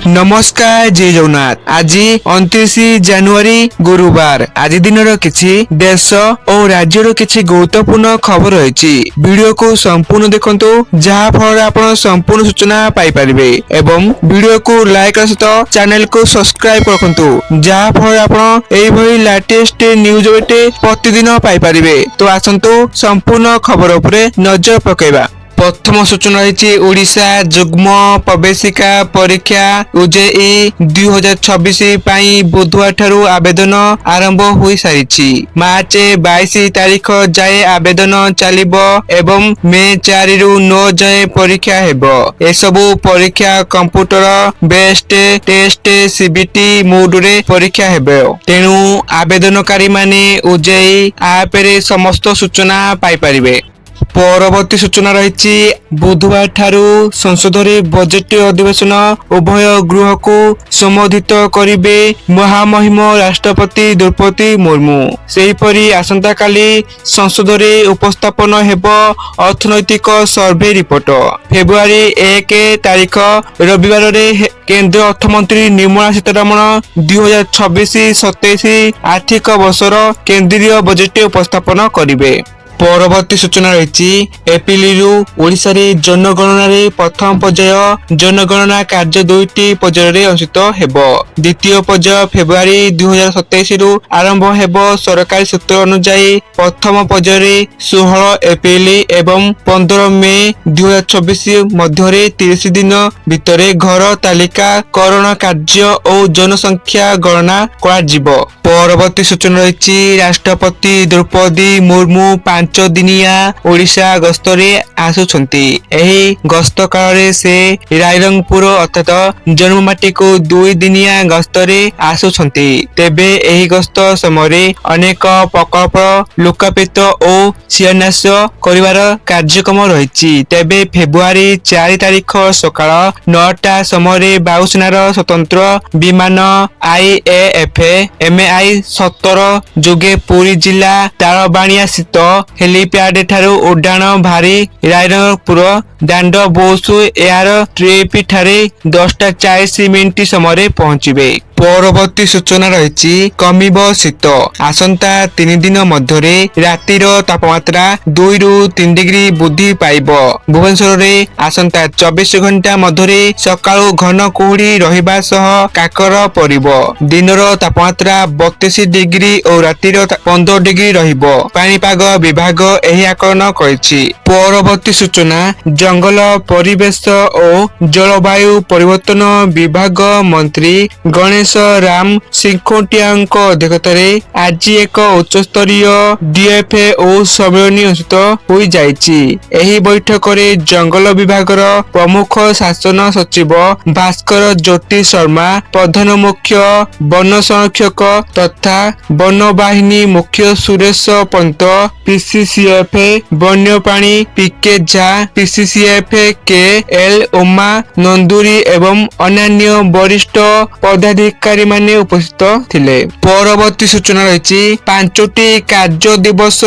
नमस्कार जय जगन्नाथ। आज 29 जनवरी गुरुवार। आज दिन किछि देश और राज्यर किछि गुरुत्वपूर्ण खबर रही। वीडियो को संपूर्ण देखंतु जहाँ फल आपण संपूर्ण सूचना पाई परिबे एवं वीडियो को लाइक सहित चैनल को सब्सक्राइब रखंतु जहाँ फल आपण एई भली लेटेस्ट न्यूज बेटे प्रतिदिन पाई परिबे। तो आसंतु संपूर्ण खबर उपरे नजर पकेबा। प्रथम सूचना रही ओडिशा जुग्म प्रवेशिका परीक्षा UJE 2026 बुधवार ठारू आवेदन आरंभ हो सारी। मार्च 22 तारीख जाए आवेदन चलिब एवं मे 4 रु 9 जाए परीक्षा हेब। एसबु परीक्षा computer based test CBT mode रे परीक्षा हेब। तेणु आवेदनकारी माने UJE ऐप रे समस्त सूचना पाई परिबे। परवर्ती सूचना रही बुधवार ठारू संसद में बजेट अधिवेशन उभय गृह को संबोधित करिवे महामहिम राष्ट्रपति द्रौपदी मुर्मू। सेहीपरि आसंता काली संसद में उपस्थापन हेब अर्थनैतिक सर्वे रिपोर्ट। फेब्रुआरी 1 तारीख रविवार केंद्र अर्थमंत्री निर्मला सीतारमण 2026-27 आर्थिक वर्षर केंद्रीय बजेट उपस्थापन करिवे। परवर्ती सूचना रही एप्रिल ओडिशा रे जनगणना रे प्रथम पर्याय जनगणना कार्य 2टी पर्याय अनुष्ठित हेब। द्वितीय पर्याय फेब्रुआरी 2027 रु आरंभ हेब। सरकारी सूत्र अनुसार प्रथम पर्याय 16 एप्रिल एवं 15 मे 2026 मध्य 30 दिन भितर घर तालिका करण कार्य और जनसंख्या गणना करा। परवर्ती सूचना रही राष्ट्रपति द्रौपदी मुर्मू 5 दिनिया ओडिशा गस्तरे आसुछंती। एही गस्त काल से रायरंगपुर अर्थात जन्ममाटी को 2 दिनिया गस्तरे आसुछंती। तेबे एही गस्त समय अनेक प्रकल्प लोकार्पित और शिलान्यास करिवार कार्यक्रम रही। तेबे फेब्रुआरी 4 तारीख सकाळ 9टा समय वायुसेनार स्वतंत्र विमान IAF MI 17 जोगे पुरी जिला तालबाणिया स्थित हेलीपैड ठारू उड़ान भारी रायरंगपुर दांड बोसु एयर ट्रिप ठारे 10:40 समय पहुंचे। परवर्ती सूचना रही कमिब शीत। आसंता 3 दिन मध्य रातिर तापमात्रा 2 रु 3 डिग्री वृद्धि पाइब। भुवनेश्वर रे आसंता 24 घंटा मध्य सकाळु घन कुहुड़ी रहिबा सह काकर पड़िब। दिनर तापमात्रा 32 डिग्री और रातिर 15 डिग्री रहिब। पाणीपाग विभाग एही आकलन करिछि। परवर्ती सूचना जंगल परिवेश और जलवायु परिवर्तन विभाग मंत्री गणेश राम सिंखोटियाଙ୍କ अध्यक्षतारे आज एक उच्च स्तरीय DFO सम्मेलन अनुष्ठित होई जाइछि। एही बैठक रे जंगल विभागर प्रमुख शासन सचिव भास्कर ज्योति शर्मा, प्रधान मुख्य वन संरक्षक तथा वन बाहिनी मुख्य सुरेश पंत, PCCF वन्यप्राणी PK Jha, PCCF KL Uma Nanduri एवं अन्य वरिष्ठ पदाधिकारी माने उपस्थित थिले। परवर्ती सूचना रही 5टी कार्य दिवस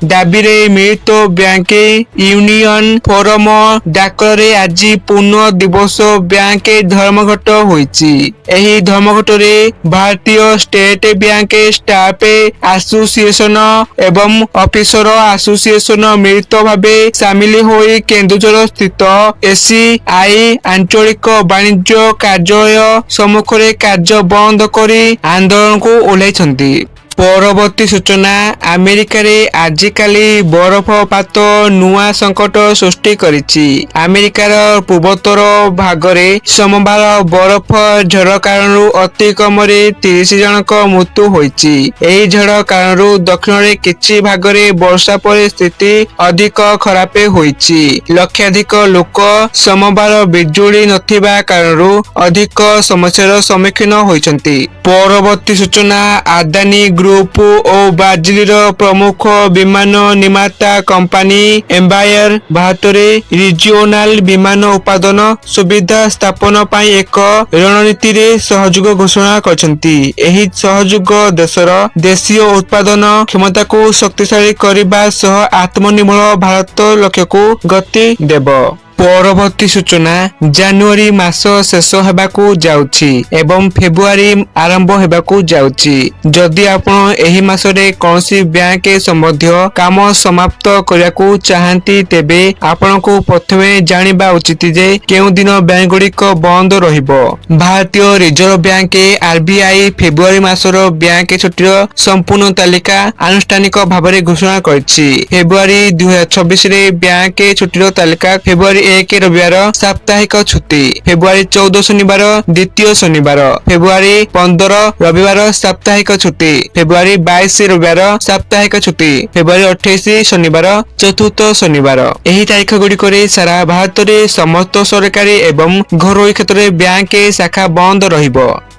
दाबी रे मिलित बैंक यूनियन फोरम डाकरे आज पूर्ण दिवस बैंक धर्मघट होईछि। एही धर्मघट रे भारतीय स्टेट बैंक स्टाफ एसोसिएशन एवं ऑफिसर एसोसिएशन मिलित भावे सामिल होई केन्दुझर स्थित SCI आंचलिक वाणिज्य कार्यालय सम्मुख रे कार्य बंद करी आंदोलन को ओह्लाइछंती। परवर्ती सूचना अमेरिका रे आजिकाली बरफपात नुआ संकट सृष्टि करिछि। अमेरिकार पूर्वोत्तर भागरे सोमवार बरफ झड़ कारण अति कम 30 जनक मृत्यु होइछि। एही झड़ कारण दक्षिण रे किछि भागरे वर्षा पर स्थिति अधिक खराब होइछि। लक्षाधिक लोक सोमवार बिजुली नथिबा कारण अधिक समस्यार सम्मुखीन होइछंती। परवर्ती सूचना आदानी ग्रुप और ब्राजिल प्रमुख विमान निर्माता कंपनी एम्बायर भारत में रिजियोनाल विमान उत्पादन सुविधा स्थापन पाई एक रणनीति रे सहयोग घोषणा करछंती। एही सहयोग देशर देशीय उत्पादन क्षमता को शक्तिशाली करबा सह आत्मनिर्भर भारत लक्ष्य को गति देब। ପରବର୍ତ୍ତୀ ସୂଚନା ଜାନୁଆରୀ ମାସ ଶେଷ ହେବାକୁ ଯାଉଛି ଏବଂ ଫେବୃଆରୀ ଆରମ୍ଭ ହେବାକୁ ଯାଉଛି। ଯଦି ଆପଣ ଏହି ମାସରେ କୌଣସି ବ୍ୟାଙ୍କ ସମ୍ବନ୍ଧୀୟ କାମ ସମାପ୍ତ କରିବାକୁ ଚାହାନ୍ତି ତେବେ ଆପଣଙ୍କୁ ପ୍ରଥମେ ଜାଣିବା ଉଚିତ ଯେ କେଉଁ ଦିନ ବ୍ୟାଙ୍କ ଗୁଡିକ ବନ୍ଦ ରହିବ। ଭାରତୀୟ ରିଜର୍ଭ ବ୍ୟାଙ୍କ RBI ଫେବୃଆରୀ ମାସର ବ୍ୟାଙ୍କ ଛୁଟିର ସମ୍ପୂର୍ଣ୍ଣ ତାଲିକା ଆନୁଷ୍ଠାନିକ ଭାବରେ ଘୋଷଣା କରିଛି। ଫେବୃଆରୀ 2026 ରେ ବ୍ୟାଙ୍କ ଛୁଟିର ତାଲିକା ଫେବୃଆରୀ 1 ରବିବାର ସାପ୍ତାହିକ ଛୁଟି, ଫେବୃଆରୀ 14 ଶନିବାର ଦ୍ୱିତୀୟ ଶନିବାର, ଫେବୃଆରୀ 15 ରବିବାର ସାପ୍ତାହିକ ଛୁଟି, ଫେବୃଆରୀ 22 ରବିବାର ସାପ୍ତାହିକ ଛୁଟି, ଫେବୃଆରୀ 28 ଶନିବାର ଚତୁର୍ଥ ଶନିବାର। ଏହି ତାରିଖ ଗୁଡିକରେ ସାରା ଭାରତରେ ସମସ୍ତ ସରକାରୀ ଏବଂ ଘରୋଇ କ୍ଷେତ୍ରରେ ବ୍ୟାଙ୍କ ଶାଖା ବନ୍ଦ ରହିବ।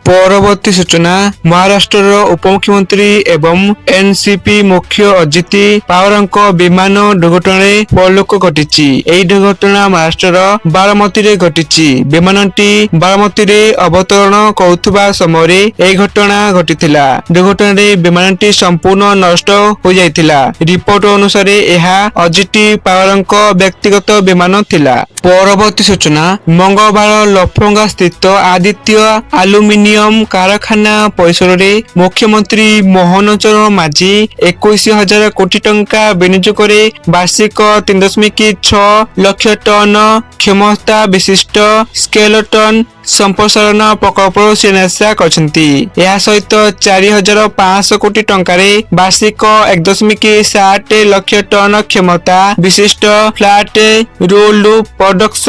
ପରବର୍ତ୍ତୀ ସୂଚନା ମହାରାଷ୍ଟ୍ରର ଉପମୁଖ୍ୟମନ୍ତ୍ରୀ ଏବଂ ଏନସିପି ମୁଖ୍ୟ ଅଜିତ ପାୱାରଙ୍କ ବିମାନ ଦୁର୍ଘଟଣାରେ ପରଲୋକ ଘଟିଛି। ଏହି ଦୁର୍ଘଟଣା ମହାରାଷ୍ଟ୍ରର ବାରାମତୀରେ ଘଟିଛି। ବିମାନଟି ବାରାମତୀରେ ଅବତରଣ କରୁଥିବା ସମୟରେ ଏହି ଘଟଣା ଘଟିଥିଲା। ଦୁର୍ଘଟଣାରେ ବିମାନଟି ସମ୍ପୂର୍ଣ୍ଣ ନଷ୍ଟ ହୋଇଯାଇଥିଲା। ରିପୋର୍ଟ ଅନୁସାରେ ଏହା ଅଜିତ ପାୱାରଙ୍କ ବ୍ୟକ୍ତିଗତ ବିମାନ ଥିଲା। ପରବର୍ତ୍ତୀ ସୂଚନା ମଙ୍ଗଳବାର ଲଫଙ୍ଗା ସ୍ଥିତ ଆଦିତ୍ୟ ଆଲୁମିନିୟମ କାରଖାନା ପରିସରରେ ମୁଖ୍ୟମନ୍ତ୍ରୀ ମୋହନ ଚରଣ ମାଝୀ 21,000 କୋଟି ଟଙ୍କା ବିନିଯୋଗରେ ବାର୍ଷିକ 3.6 ଲକ୍ଷ ଟନ କ୍ଷମତା ବିଶିଷ୍ଟ ସ୍କେଲଟନ ସମ୍ପ୍ରସାରଣ ପ୍ରକଳ୍ପର ଶିଳାନ୍ୟାସ କରିଛନ୍ତି। ଏହା ସହିତ 4,500 କୋଟି ଟଙ୍କାରେ ବାର୍ଷିକ 1.7 ଲକ୍ଷ ଟନ କ୍ଷମତା ବିଶିଷ୍ଟ ଫ୍ଲାଟ ରୋଲ୍ଡ ପ୍ରଡକ୍ଟସ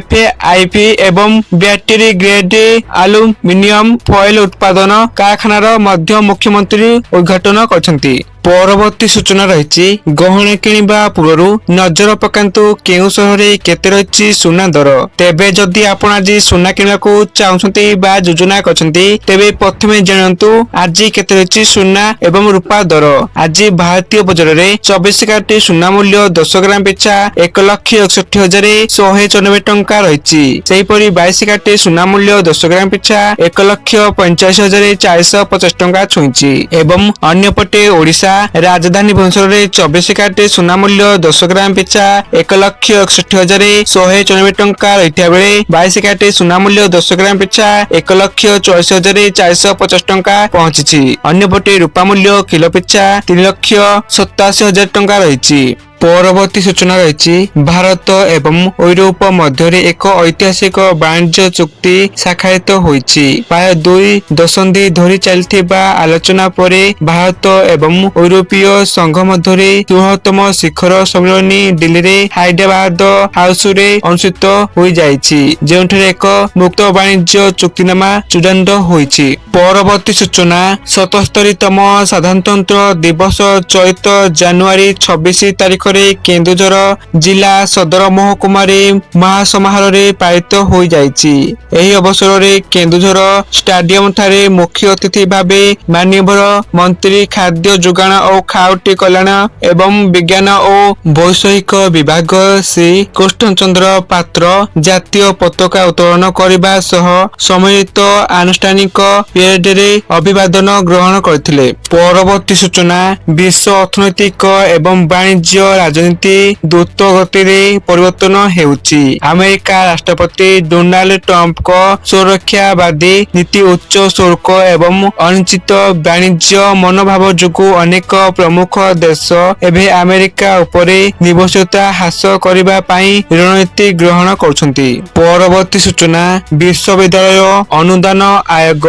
FAIP ଏବଂ ବ୍ୟାଟେରୀ ଗ୍ରେଡ ଆଲୁମିନିୟମ ଫଏଲ ଉତ୍ପାଦନ କାରଖାନାର ମଧ୍ୟ ମୁଖ୍ୟମନ୍ତ୍ରୀ ଉଦ୍ଘାଟନ କରିଛନ୍ତି। ପରବର୍ତ୍ତୀ ସୂଚନା ରହିଛି ଗହଣା କିଣିବା ପୂର୍ବରୁ ନଜର ପକାନ୍ତୁ କେଉଁ ସହରରେ କେତେ ରହିଛି ସୁନା ଦର। ତେବେ ଯଦି ଆପଣ ଆଜି ସୁନା କିଣିବାକୁ ଚାହୁଁଛନ୍ତି ବା ଯୋଜନା କରିଛନ୍ତି ତେବେ ପ୍ରଥମେ ଜାଣନ୍ତୁ ଆଜି କେତେ ରହିଛି ସୁନା ଏବଂ ରୂପା ଦର। ଆଜି ଭାରତୀୟ ବଜାରରେ 24 କ୍ୟାରେଟ ସୁନା ମୂଲ୍ୟ 10 ଗ୍ରାମ ପିଛା 1,61,194 ଟଙ୍କା ରହିଛି। ସେହିପରି 22 କ୍ୟାରେଟ ସୁନା ମୂଲ୍ୟ 10 ଗ୍ରାମ ପିଛା 1,85,450 ଟଙ୍କା ଛୁଇଁଛି। ଏବଂ ଅନ୍ୟପଟେ ଓଡ଼ିଶା ରାଜଧାନୀ ଭୁବନେଶ୍ୱରରେ 24 କ୍ୟାରେଟ ସୁନା ମୂଲ୍ୟ 10 ଗ୍ରାମ ପିଛା 1,61,194 ଟଙ୍କା ରହିଥିବା ବେଳେ 22 କ୍ୟାରେଟ ସୁନା ମୂଲ୍ୟ 10 ଗ୍ରାମ ପିଛା 1,84,450 ଟଙ୍କା ପହଞ୍ଚିଛି। ଅନ୍ୟପଟେ ରୂପା ମୂଲ୍ୟ କିଲୋ ପିଛା 3,87,000 ଟଙ୍କା ରହିଛି। ପରବର୍ତ୍ତୀ ସୂଚନା ରହିଛି ଭାରତ ଏବଂ ୟୁରୋପ ମଧ୍ୟରେ ଏକ ଐତିହାସିକ ବାଣିଜ୍ୟ ଚୁକ୍ତି ସ୍ୱାକ୍ଷରିତ ହୋଇଛି। ପ୍ରାୟ 2 ଦଶନ୍ଧି ଧରି ଚାଲିଥିବା ଆଲୋଚନା ପରେ ଭାରତ ଏବଂ ୟୁରୋପୀୟ ସଂଘ ମଧ୍ୟରେ 16ତମ ଶିଖର ସମ୍ମିଳନୀ ଦିଲ୍ଲୀରେ ହାଇଦ୍ରାବାଦ ହାଉସରେ ଅନୁଷ୍ଠିତ ହୋଇଯାଇଛି, ଯେଉଁଠାରେ ଏକ ମୁକ୍ତ ବାଣିଜ୍ୟ ଚୁକ୍ତିନାମା ଚୂଡାନ୍ତ ହୋଇଛି। ପରବର୍ତ୍ତୀ ସୂଚନା 77ତମ ସାଧାରଣତନ୍ତ୍ର ଦିବସ ଚଳିତ ଜାନୁଆରୀ 26 ତାରିଖ କେନ୍ଦୁଝର ଜିଲ୍ଲା ସଦର ମହକୁମାରେ ମହାସମାରୋହରେ ପାଳିତ ହୋଇଯାଇଛି। ଏହି ଅବସରରେ କେନ୍ଦୁଝର ଷ୍ଟାଡିୟମ ଠାରେ ମୁଖ୍ୟ ଅତିଥି ଭାବେ ମାନ୍ୟବର ମନ୍ତ୍ରୀ ଖାଦ୍ୟ ଯୋଗାଣ ଓ ଖାଉଟି କଲ୍ୟାଣ ଏବଂ ବିଜ୍ଞାନ ଓ ବୈଷୟିକ ବିଭାଗ ଶ୍ରୀ କୃଷ୍ଣଚନ୍ଦ୍ର ପାତ୍ର ଜାତୀୟ ପତାକା ଉତ୍ତୋଳନ କରିବା ସହ ସମ୍ମିଳିତ ଆନୁଷ୍ଠାନିକ ପ୍ୟାରେଡରେ ଅଭିବାଦନ ଗ୍ରହଣ କରିଥିଲେ। ପରବର୍ତ୍ତୀ ସୂଚନା ବିଶ୍ୱ ଅର୍ଥନୈତିକ ଏବଂ ବାଣିଜ୍ୟ ରାଜନୀତି ଦ୍ରୁତ ଗତିରେ ପରିବର୍ତ୍ତନ ହେଉଛି। ଆମେରିକା ରାଷ୍ଟ୍ରପତି ଡୋନାଲ୍ଡ ଟ୍ରମ୍ପଙ୍କ ସୁରକ୍ଷାବାଦୀ ନୀତି, ଉଚ୍ଚ ଶୁଳ୍କ ଏବଂ ଅନିଶ୍ଚିତ ବାଣିଜ୍ୟ ମନୋଭାବ ଯୋଗୁଁ ଅନେକ ପ୍ରମୁଖ ଦେଶ ଏବେ ଆମେରିକା ଉପରେ ନିର୍ଭରଶୀଳତା ହ୍ରାସ କରିବା ପାଇଁ ରଣନୀତି ଗ୍ରହଣ କରୁଛନ୍ତି। ପରବର୍ତ୍ତୀ ସୂଚନା ବିଶ୍ୱବିଦ୍ୟାଳୟ ଅନୁଦାନ ଆୟୋଗ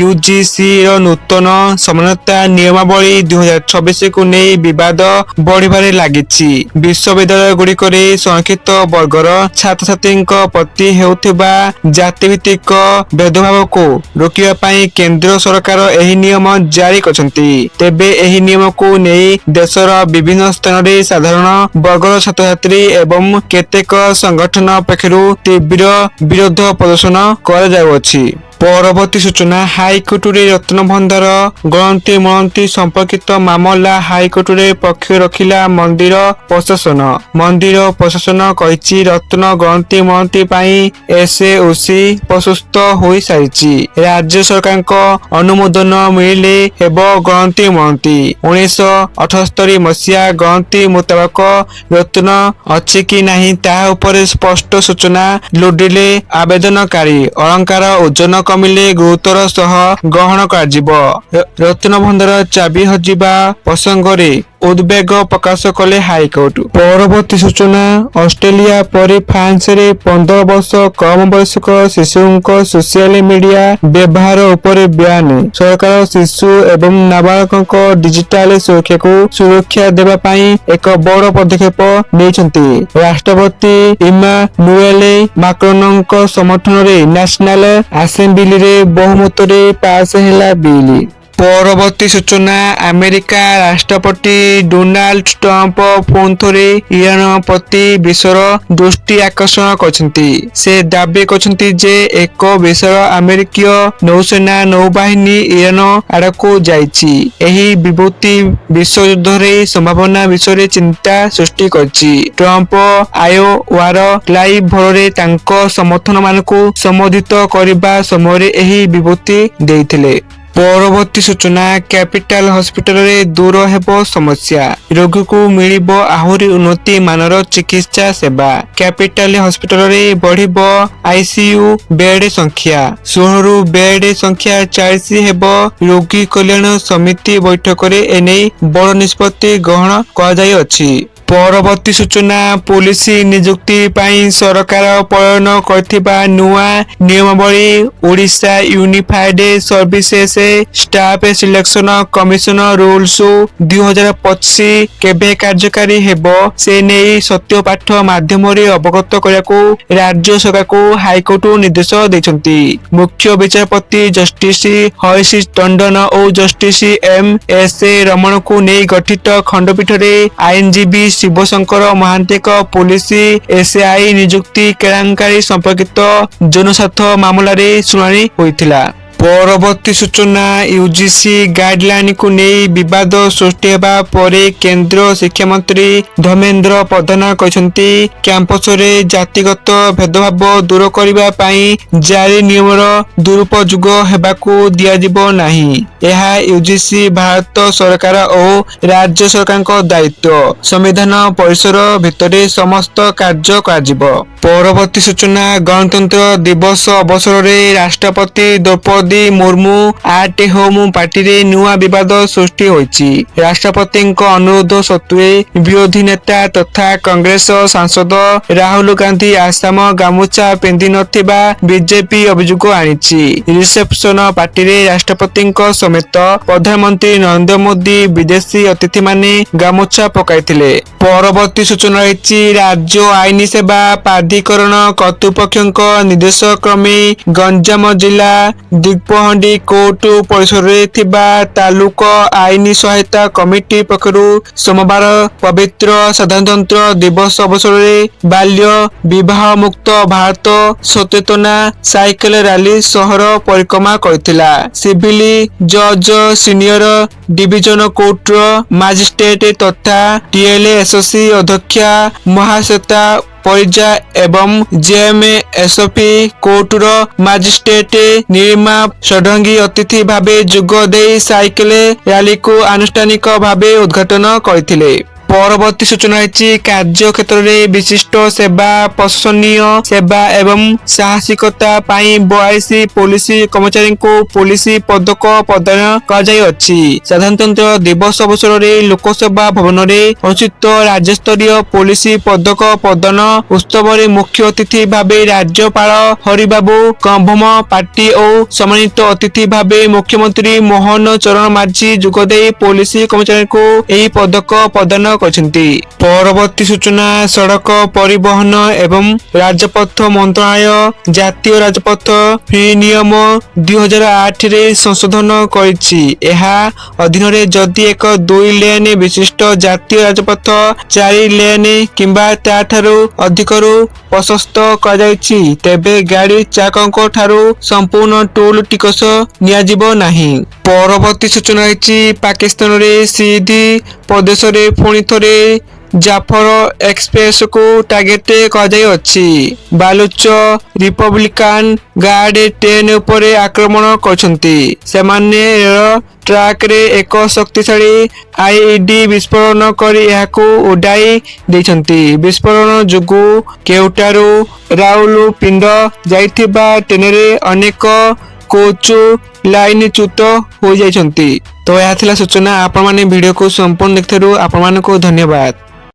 UGC ର ନୂତନ ସମାନତା ନିୟମାବଳୀ 2026 କୁ ନେଇ ବିବାଦ ବଢିବାରେ ଲାଗିଛି। ବିଶ୍ୱବିଦ୍ୟାଳୟ ଗୁଡିକରେ ସଂରକ୍ଷିତ ବର୍ଗର ଛାତ୍ରଛାତ୍ରୀଙ୍କ ପ୍ରତି ହେଉଥିବା ଜାତିଭିତ୍ତିକ ଭେଦଭାବକୁ ରୋକିବା ପାଇଁ କେନ୍ଦ୍ର ସରକାର ଏହି ନିୟମ ଜାରି କରିଛନ୍ତି। ତେବେ ଏହି ନିୟମକୁ ନେଇ ଦେଶର ବିଭିନ୍ନ ସ୍ଥାନରେ ସାଧାରଣ ବର୍ଗର ଛାତ୍ରଛାତ୍ରୀ ଏବଂ କେତେକ ସଂଗଠନ ପକ୍ଷରୁ ତୀବ୍ର ବିରୋଧ ପ୍ରଦର୍ଶନ କରାଯାଉଅଛି। পরবর্তী সূচনা হাইকোর্টে রত্নভଣ୍ଡାର ଗଣତି ମଣତି ସମ୍ପର୍କିତ ମାମଲା ହାଇକୋର୍ଟରେ ପକ୍ଷ ରଖିଲା ମନ୍ଦିର ପ୍ରଶାସନ। ମନ୍ଦିର ପ୍ରଶାସନ କହିଛି ରତ୍ନ ଗଣତି ମଣତି ପାଇଁ ଏସଓସି ପ୍ରସ୍ତୁତ ହୋଇସାରିଛି। ରାଜ୍ୟ ସରକାରଙ୍କ ଅନୁମୋଦନ ମିଳିଲେ ହେବ ଗଣତି ମଣତି। 1978 ମସିହା ଗଣତି ମୁତାବକ ରତ୍ନ ଅଛି କି ନାହିଁ ତାହା ଉପରେ ସ୍ପଷ୍ଟ ସୂଚନା ଲୋଡ଼ିଲେ ଆବେଦନକାରୀ। ଅଳଙ୍କାର ଓଜନ କମିଲେ ଗୁରୁତର ସହ ଗ୍ରହଣ କରାଯିବ। ରତ୍ନଭଣ୍ଡାର ଚାବି ହଜିବା ପ୍ରସଙ୍ଗରେ ଉଦ୍ବେଗ ପ୍ରକାଶ କଲେ ହାଇକୋର୍ଟ। ପରବର୍ତ୍ତୀ ସୂଚନା ଅଷ୍ଟ୍ରେଲିଆ ପରେ ଫ୍ରାନ୍ସରେ 15 ବର୍ଷ କମ ବୟସ୍କ ଶିଶୁଙ୍କ ସୋସିଆଲ ମିଡିଆ ବ୍ୟବହାର ଉପରେ ବ୍ୟାନ୍। ସରକାର ଶିଶୁ ଏବଂ ନାବାଳକଙ୍କ ଡିଜିଟାଲ ସୁରକ୍ଷାକୁ ସୁରକ୍ଷା ଦେବା ପାଇଁ ଏକ ବଡ଼ ପଦକ୍ଷେପ ନେଇଛନ୍ତି। ରାଷ୍ଟ୍ରପତି ଇମାନୁଏଲ ମାକ୍ରନଙ୍କ ସମର୍ଥନରେ ନ୍ୟାସନାଲ ଆସେମ୍ବଲିରେ ବହୁମତରେ ପାସ୍ ହେଲା ବିଲ୍। ପରବର୍ତ୍ତୀ ସୂଚନା ଆମେରିକା ରାଷ୍ଟ୍ରପତି ଡୋନାଲ୍ଡ ଟ୍ରମ୍ପ ପୁଣିଥରେ ଇରାନ ପ୍ରତି ବିଶ୍ୱର ଦୃଷ୍ଟି ଆକର୍ଷଣ କରିଛନ୍ତି। ସେ ଦାବି କରିଛନ୍ତି ଯେ ଏକ ବିଶାଳ ଆମେରିକୀୟ ନୌସେନା ନୌବାହିନୀ ଇରାନ ଆଡ଼କୁ ଯାଇଛି। ଏହି ବିବୃତ୍ତି ବିଶ୍ୱଯୁଦ୍ଧରେ ସମ୍ଭାବନା ବିଷୟରେ ଚିନ୍ତା ସୃଷ୍ଟି କରିଛି। ଟ୍ରମ୍ପ ଆୟୋୱାର ଲାଇଭ୍ ଭୋଟରେ ତାଙ୍କ ସମର୍ଥକମାନଙ୍କୁ ସମ୍ବୋଧିତ କରିବା ସମୟରେ ଏହି ବିବୃତ୍ତି ଦେଇଥିଲେ। ପରବର୍ତ୍ତୀ ସୂଚନା କ୍ୟାପିଟାଲ ହସ୍ପିଟାଲରେ ଦୂର ହେବ ସମସ୍ୟା, ରୋଗୀକୁ ମିଳିବ ଆହୁରି ଉନ୍ନତି ମାନର ଚିକିତ୍ସା ସେବା। କ୍ୟାପିଟାଲ ହସ୍ପିଟାଲରେ ବଢିବ ଆଇସିୟୁ ବେଡ୍ ସଂଖ୍ୟା। 16ରୁ ବେଡ୍ ସଂଖ୍ୟା 40 ହେବ। ରୋଗୀ କଲ୍ୟାଣ ସମିତି ବୈଠକରେ ଏନେଇ ବଡ଼ ନିଷ୍ପତ୍ତି ଗ୍ରହଣ କରାଯାଇଅଛି। ପରବର୍ତ୍ତୀ ସୂଚନା ପୋଲିସ ନିଯୁକ୍ତି ପାଇଁ ସରକାର ପ୍ରଣୟନ କରିଥିବା ନୂଆ ନିୟମାବଳୀ Odisha unified services staff selection commission rules 2025 କେବେ କାର୍ଯ୍ୟକାରୀ ହେବ ସେ ନେଇ ସତ୍ୟପାଠ ମାଧ୍ୟମରେ ଅବଗତ କରିବାକୁ ରାଜ୍ୟ ସରକାରକୁ ହାଇକୋର୍ଟ ନିର୍ଦ୍ଦେଶ ଦେଇଛନ୍ତି। ମୁଖ୍ୟ ବିଚାରପତି ଜଷ୍ଟିସ ହରିଶ ଟଣ୍ଡନ ଓ ଜଷ୍ଟିସ ଏମ୍.ଏସ୍. ରମଣଙ୍କୁ ନେଇ ଗଠିତ ଖଣ୍ଡପୀଠରେ ଆଇନଜୀବୀ ଶିବଶଙ୍କର ମହାନ୍ତିଙ୍କ ପୋଲିସ ଏସଆଇ ନିଯୁକ୍ତି କେଳାଙ୍କାରୀ ସମ୍ପର୍କିତ ଜନସ୍ୱାର୍ଥ ମାମଲାରେ ଶୁଣାଣି ହୋଇଥିଲା। ପରବର୍ତ୍ତୀ ସୂଚନା ୟୁଜିସି ଗାଇଡଲାଇନକୁ ନେଇ ବିବାଦ ସୃଷ୍ଟି ହେବା ପରେ କେନ୍ଦ୍ର ଶିକ୍ଷାମନ୍ତ୍ରୀ ଧର୍ମେନ୍ଦ୍ର ପ୍ରଧାନ କହିଛନ୍ତି କ୍ୟାମ୍ପସରେ ଜାତିଗତ ଭେଦଭାବ ଦୂର କରିବା ପାଇଁ ଜାରି ନିୟମର ଦୁରୁପଯୋଗ ହେବାକୁ ଦିଆଯିବ ନାହିଁ। ଏହା ୟୁଜିସି ଭାରତ ସରକାର ଓ ରାଜ୍ୟ ସରକାରଙ୍କ ଦାୟିତ୍ୱ। ସମ୍ବିଧାନ ପରିସର ଭିତରେ ସମସ୍ତ କାର୍ଯ୍ୟ କରାଯିବ। ପରବର୍ତ୍ତୀ ସୂଚନା ଗଣତନ୍ତ୍ର ଦିବସ ଅବସରରେ ରାଷ୍ଟ୍ରପତି ଦ୍ରୌପଦୀ ମୁର୍ମୁ ଆଟ୍ ହୋମ୍ ପାର୍ଟିରେ ନୂଆ ବିବାଦ ସୃଷ୍ଟି ହୋଇଛି। ରାଷ୍ଟ୍ରପତିଙ୍କ ଅନୁରୋଧ ସତ୍ତ୍ୱେ ବିରୋଧୀ ନେତା ତଥା କଂଗ୍ରେସ ସାଂସଦ ରାହୁଲ ଗାନ୍ଧୀ ଆସାମ ଗାମୁଛା ପିନ୍ଧି ନଥିବା ବିଜେପି ଅଭିଯୋଗ ଆଣିଛି। ରିସେପସନ ପାର୍ଟିରେ ରାଷ୍ଟ୍ରପତିଙ୍କ ସମେତ ପ୍ରଧାନମନ୍ତ୍ରୀ ନରେନ୍ଦ୍ର ମୋଦି ବିଦେଶୀ ଅତିଥିମାନେ ଗାମୁଛା ପକାଇଥିଲେ। ପରବର୍ତ୍ତୀ ସୂଚନା ରହିଛି ରାଜ୍ୟ ଆଇନ ସେବା ପ୍ରାଧିକରଣ କର୍ତ୍ତୃପକ୍ଷଙ୍କ ନିର୍ଦ୍ଦେଶ କ୍ରମେ ଗଞ୍ଜାମ ଜିଲ୍ଲା ଦିଗପହଣ୍ଡି କୋର୍ଟ ପରିସରରେ ଥିବା ତାଲୁକ ଆଇନ ସହାୟତା କମିଟି ପକ୍ଷରୁ ସୋମବାର ପବିତ୍ର ସାଧାରଣତନ୍ତ୍ର ଦିବସ ଅବସରରେ ବାଲ୍ୟ ବିବାହ ମୁକ୍ତ ଭାରତ ସଚେତନା ସାଇକେଲ ରାଲି ସହର ପରିକ୍ରମା କରିଥିଲା। ସିଭିଲ ଜଜ ସିନିୟର ଡିଭିଜନ କୋର୍ଟର ମାଜିଷ୍ଟ୍ରେଟ ତଥା ଟିଏଲଏସସି ଅଧ୍ୟକ୍ଷା ମହାଶ୍ବେତା ପରିଜା ଏବଂ ଜେଏମଏସପି କୋର୍ଟର ମାଜିଷ୍ଟ୍ରେଟ ନୀଳିମା ଷଡଙ୍ଗୀ ଅତିଥି ଭାବେ ଯୋଗ ଦେଇ ସାଇକେଲ ରାଲିକୁ ଆନୁଷ୍ଠାନିକ ଭାବେ ଉଦ୍ଘାଟନ କରିଥିଲେ। ପରବର୍ତ୍ତୀ ସୂଚନା ରହିଛି କାର୍ଯ୍ୟ କ୍ଷେତ୍ରରେ ବିଶିଷ୍ଟ ସେବା ପ୍ରଶଂସନୀୟ ସେବା ଏବଂ ସାହସିକତା ପାଇଁ 42 ପୋଲିସ କର୍ମଚାରୀଙ୍କୁ ପୋଲିସ ପଦକ ପ୍ରଦାନ କରାଯାଇଅଛି। ସାଧାରଣତନ୍ତ୍ର ଦିବସ ଅବସରରେ ଲୋକସେବା ଭବନରେ ଅନୁଷ୍ଠିତ ରାଜ୍ୟସ୍ତରୀୟ ପୋଲିସ ପଦକ ପ୍ରଦାନ ଉତ୍ସବରେ ମୁଖ୍ୟ ଅତିଥି ଭାବେ ରାଜ୍ୟପାଳ ହରିବାବୁ କମ୍ଭମ ପାର୍ଟି ଓ ସମ୍ମାନିତ ଅତିଥି ଭାବେ ମୁଖ୍ୟମନ୍ତ୍ରୀ ମୋହନ ଚରଣ ମାଝୀ ଯୋଗଦେଇ ପୋଲିସ କର୍ମଚାରୀଙ୍କୁ ଏହି ପଦକ ପ୍ରଦାନ କରିଛନ୍ତି। ପରବର୍ତ୍ତୀ ସୂଚନା ସଡ଼କ ପରିବହନ ଏବଂ ରାଜପଥ ମନ୍ତ୍ରଣାଳୟ ଜାତୀୟ ରାଜପଥ ଫି ନିୟମ 2008ରେ ସଂଶୋଧନ କରିଛି। ଏହା ଅଧୀନରେ ଯଦି ଏକ 2 ଲେନ୍ ବିଶିଷ୍ଟ ଜାତୀୟ ରାଜପଥ 4 ଲେନ୍ କିମ୍ବା ତାଠାରୁ ଅଧିକରୁ ପ୍ରଶସ୍ତ କରାଯାଇଛି ତେବେ ଗାଡି ଚାଳକଙ୍କ ଠାରୁ ସମ୍ପୂର୍ଣ୍ଣ ଟୋଲ୍ ଟିକସ ନିଆଯିବ ନାହିଁ। ପରବର୍ତ୍ତୀ ସୂଚନା ରହିଛି ପାକିସ୍ତାନରେ ସିନ୍ଧ୍ ପ୍ରଦେଶରେ ପୁଣି ଥରେ ଜାଫର ଏକ୍ସପ୍ରେସକୁ ଟାର୍ଗେଟ କରାଯାଇଅଛି। ବାଲୁଚ ରିପବ୍ଲିକାନ ଗାର୍ଡ ଟ୍ରେନ୍ ଉପରେ ଆକ୍ରମଣ କରିଛନ୍ତି। ସେମାନେ ରେଳ ଟ୍ରାକରେ ଏକ ଶକ୍ତିଶାଳୀ ଆଇଇଡି ବିସ୍ଫୋରଣ କରି ଏହାକୁ ଉଡାଇ ଦେଇଛନ୍ତି। ବିସ୍ଫୋରଣ ଯୋଗୁଁ କେଉଁଠାରୁ ରାଉଲପିଣ୍ଡ ଯାଇଥିବା ଟ୍ରେନରେ ଅନେକ କୋଚ୍ ଲାଇନଚ୍ୟୁତ ହୋଇଯାଇଛନ୍ତି। ତ ଏହା ଥିଲା ସୂଚନା। ଆପଣମାନେ ଭିଡ଼ିଓକୁ ସମ୍ପୂର୍ଣ୍ଣ ଦେଖିଥିବାରୁ ଆପଣମାନଙ୍କୁ ଧନ୍ୟବାଦ।